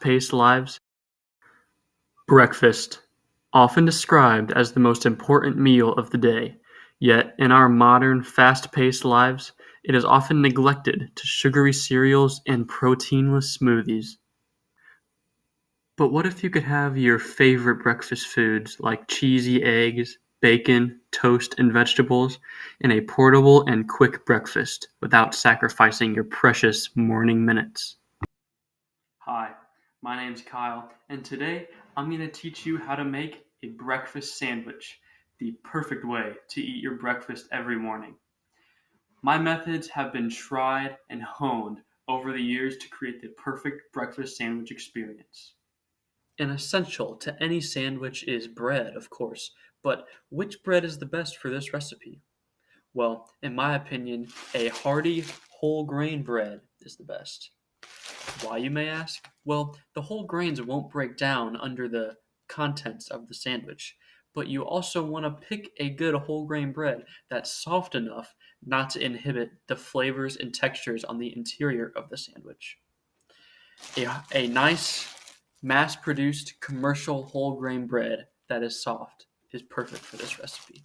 fast-paced lives. Breakfast, often described as the most important meal of the day, yet in our modern, fast-paced lives, it is often neglected to sugary cereals and proteinless smoothies. But what if you could have your favorite breakfast foods like cheesy eggs, bacon, toast, and vegetables in a portable and quick breakfast without sacrificing your precious morning minutes? Hi, my name's Kyle, and today I'm going to teach you how to make a breakfast sandwich, the perfect way to eat your breakfast every morning. My methods have been tried and honed over the years to create the perfect breakfast sandwich experience. An essential to any sandwich is bread, of course, but which bread is the best for this recipe? Well, in my opinion, a hearty whole grain bread is the best. Why, you may ask? Well, the whole grains won't break down under the contents of the sandwich, but you also want to pick a good whole grain bread that's soft enough not to inhibit the flavors and textures on the interior of the sandwich. A nice mass-produced commercial whole grain bread that is soft is perfect for this recipe.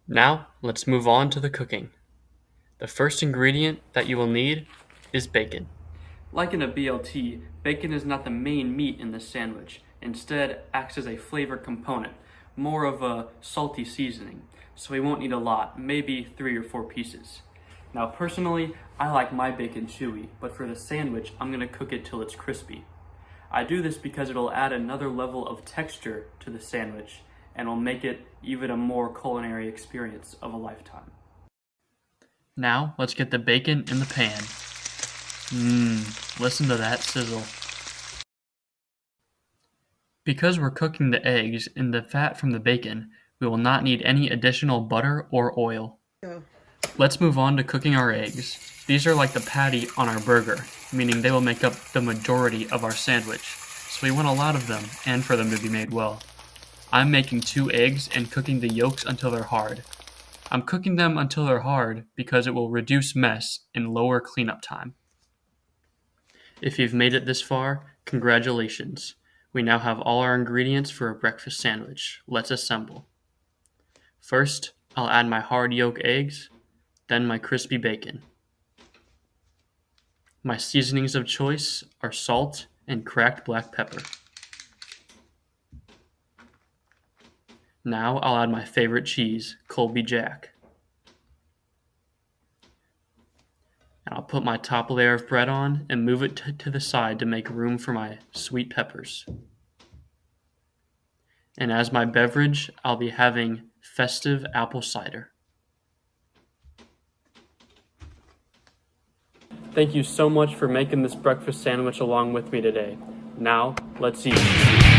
Now, let's move on to the cooking. The first ingredient that you will need is bacon. Like in a BLT, bacon is not the main meat in this sandwich. Instead, acts as a flavor component, more of a salty seasoning. So we won't need a lot, maybe 3 or 4 pieces. Now personally, I like my bacon chewy, but for the sandwich, I'm going to cook it till it's crispy. I do this because it'll add another level of texture to the sandwich and will make it even a more culinary experience of a lifetime. Now, let's get the bacon in the pan. Listen to that sizzle. Because we're cooking the eggs in the fat from the bacon, we will not need any additional butter or oil. Let's move on to cooking our eggs. These are like the patty on our burger, meaning they will make up the majority of our sandwich, so we want a lot of them and for them to be made well. I'm making 2 eggs and cooking the yolks until they're hard. I'm cooking them until they're hard because it will reduce mess and lower cleanup time. If you've made it this far, congratulations. We now have all our ingredients for a breakfast sandwich. Let's assemble. First, I'll add my hard yolk eggs, then my crispy bacon. My seasonings of choice are salt and cracked black pepper. Now I'll add my favorite cheese, Colby Jack. And I'll put my top layer of bread on and move it to the side to make room for my sweet peppers. And as my beverage, I'll be having festive apple cider. Thank you so much for making this breakfast sandwich along with me today. Now, let's eat.